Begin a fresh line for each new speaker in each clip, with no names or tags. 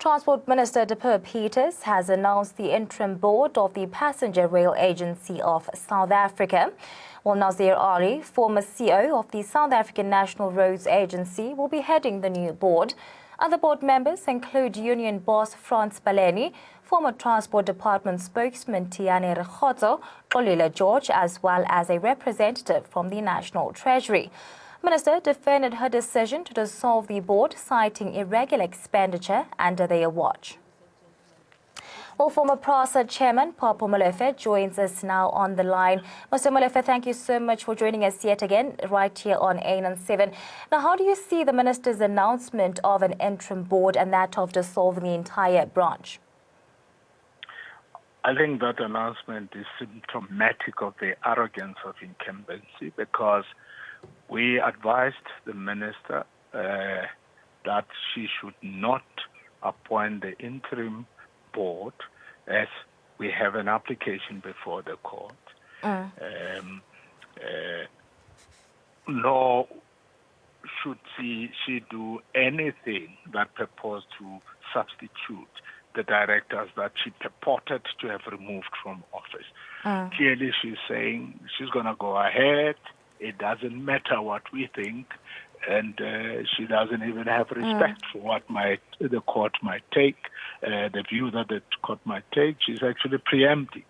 Transport Minister Popo Peters has announced the interim board of the Passenger Rail Agency of South Africa. Well, Nazir Ali, former CEO of the South African National Roads Agency, will be heading the new board. Other board members include union boss Frans Baleni, former Transport Department spokesman Tiane Rekhoto, Xolile George, as well as a representative from the National Treasury. Minister defended her decision to dissolve the board, citing irregular expenditure under their watch. Well, former PRASA chairman Popo Molefe joins us now on the line. Mr. Molefe, thank you so much for joining us yet again right here on AN7. Now, how do you see the minister's announcement of an interim board and that of dissolving the entire branch?
I think that announcement is symptomatic of the arrogance of incumbency, because we advised the minister that she should not appoint the interim board as we have an application before the court. Nor should she do anything that purports to substitute the directors that she purported to have removed from office. Clearly, she's saying she's going to go ahead. It doesn't matter what we think, and she doesn't even have respect for what the court might take, the view that the court might take. She's actually preempting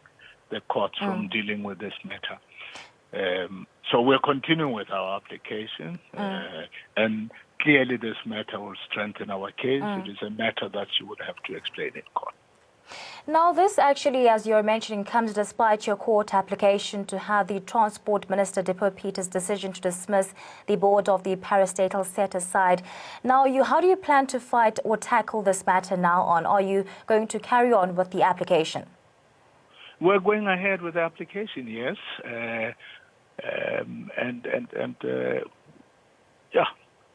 the court from dealing with this matter. So we're continuing with our application, and clearly this matter will strengthen our case. It is a matter that she would have to explain in court.
Now, this actually, as you're mentioning, comes despite your court application to have the Transport Minister Popo Peters' decision to dismiss the board of the parastatal set aside. Now, how do you plan to fight or tackle this matter now on? Are you going to carry on with the application?
We're going ahead with the application, yes.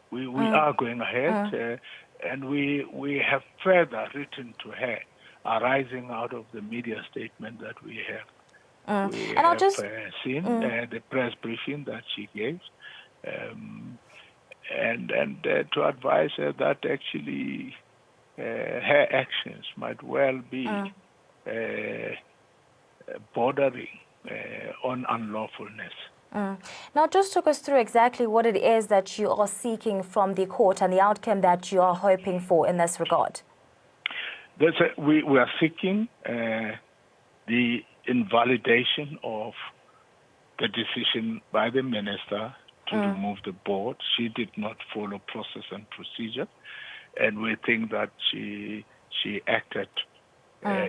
We are going ahead, and we have further written to her, arising out of the media statement that we have. We have seen the press briefing that she gave, and to advise her that actually her actions might well be bordering on unlawfulness.
Now, just talk us through exactly what it is that you are seeking from the court and the outcome that you are hoping for in this regard.
We are seeking the invalidation of the decision by the minister to remove the board. She did not follow process and procedure, and we think that she acted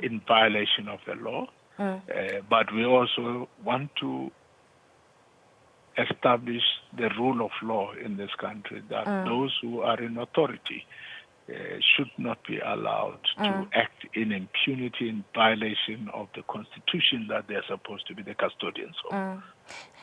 in violation of the law. But we also want to establish the rule of law in this country, that those who are in authority should not be allowed to act in impunity in violation of the Constitution that they're supposed to be the custodians of.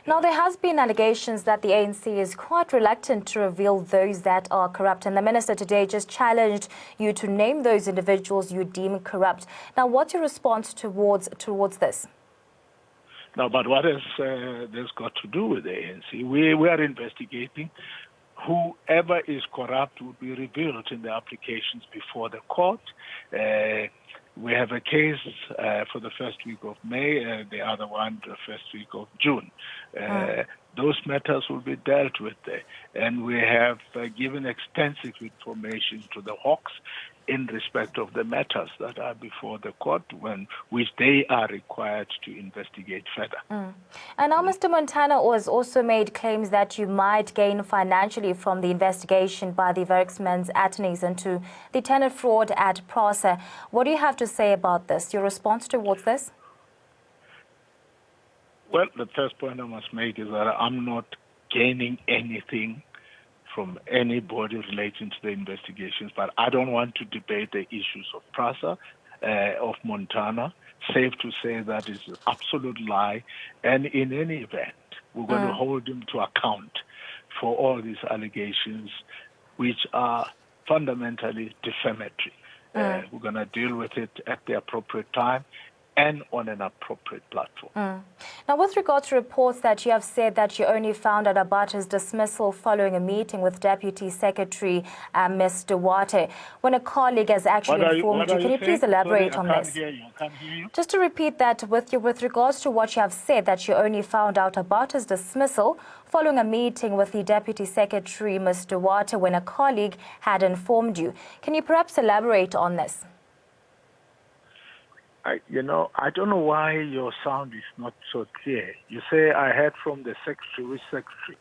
Now, there has been allegations that the ANC is quite reluctant to reveal those that are corrupt, and the minister today just challenged you to name those individuals you deem corrupt. Now, what's your response towards this?
No, but what has this got to do with the ANC? We are investigating. Whoever is corrupt will be revealed in the applications before the court. We have a case for the first week of May, the other one the first week of June. Those matters will be dealt with there. And we have given extensive information to the Hawks in respect of the matters that are before the court, which they are required to investigate further.
And now Mr. Montana has also made claims that you might gain financially from the investigation by the Werksman's attorneys into the tenant fraud at PRASA. What do you have to say about this, your response towards this?
Well, the first point I must make is that I'm not gaining anything from anybody relating to the investigations, but I don't want to debate the issues of PRASA, of Montana. Safe to say that is an absolute lie, and in any event, we're going to hold him to account for all these allegations, which are fundamentally defamatory. We're going to deal with it at the appropriate time. and on an appropriate platform.
Now, with regard to reports that you have said that you only found out about his dismissal following a meeting with Deputy Secretary Ms. Duarte, when a colleague has actually informed you, can you please elaborate on this?
I can't hear you.
Just to repeat that, with regards to what you have said, that you only found out about his dismissal following a meeting with the Deputy Secretary Ms. Duarte when a colleague had informed you. Can you perhaps elaborate on this?
I don't know why your sound is not so clear. You say I heard from the secretary. Which secretary?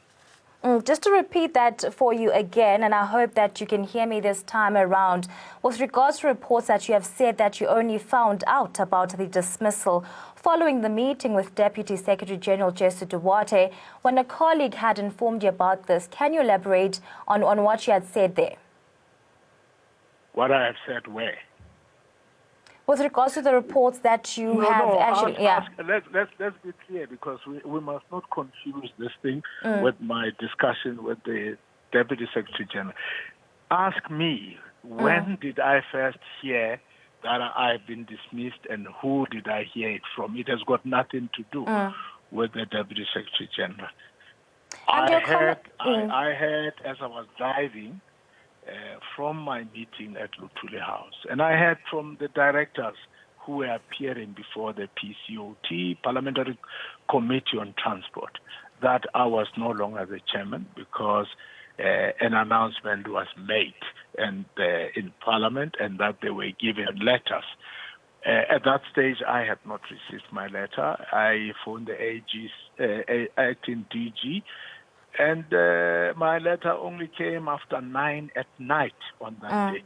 Just to repeat that for you again, and I hope that you can hear me this time around, with regards to reports that you have said that you only found out about the dismissal following the meeting with Deputy Secretary General Jessie Duarte when a colleague had informed you about this. Can you elaborate on what you had said there?
What I have said where?
With regards to the reports that you have actually...
Let's be clear, because we must not confuse this thing with my discussion with the Deputy Secretary General. Ask me, when did I first hear that I've been dismissed and who did I hear it from? It has got nothing to do with the Deputy Secretary General. I heard as I was driving from my meeting at Luthuli House. And I heard from the directors who were appearing before the PCOT, Parliamentary Committee on Transport, that I was no longer the chairman because an announcement was made in Parliament and that they were given letters. At that stage, I had not received my letter. I phoned the AG's acting DG, and my letter only came after 9 at night on that day.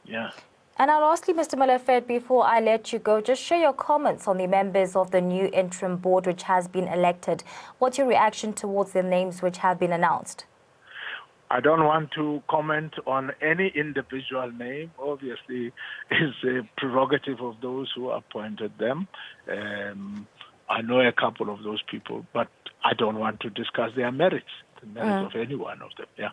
Yeah.
And lastly, Mr. Molefe, before I let you go, just share your comments on the members of the new interim board which has been elected. What's your reaction towards the names which have been announced?
I don't want to comment on any individual name. Obviously, it's a prerogative of those who appointed them. I know a couple of those people, but I don't want to discuss their merits, the merits of any one of them. Yeah.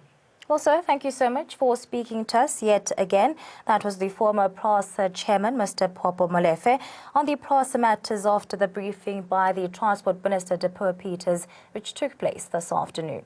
Also, thank you so much for speaking to us yet again. That was the former PRASA chairman, Mr. Popo Molefe, on the PRASA matters after the briefing by the Transport Minister, Popo Peters, which took place this afternoon.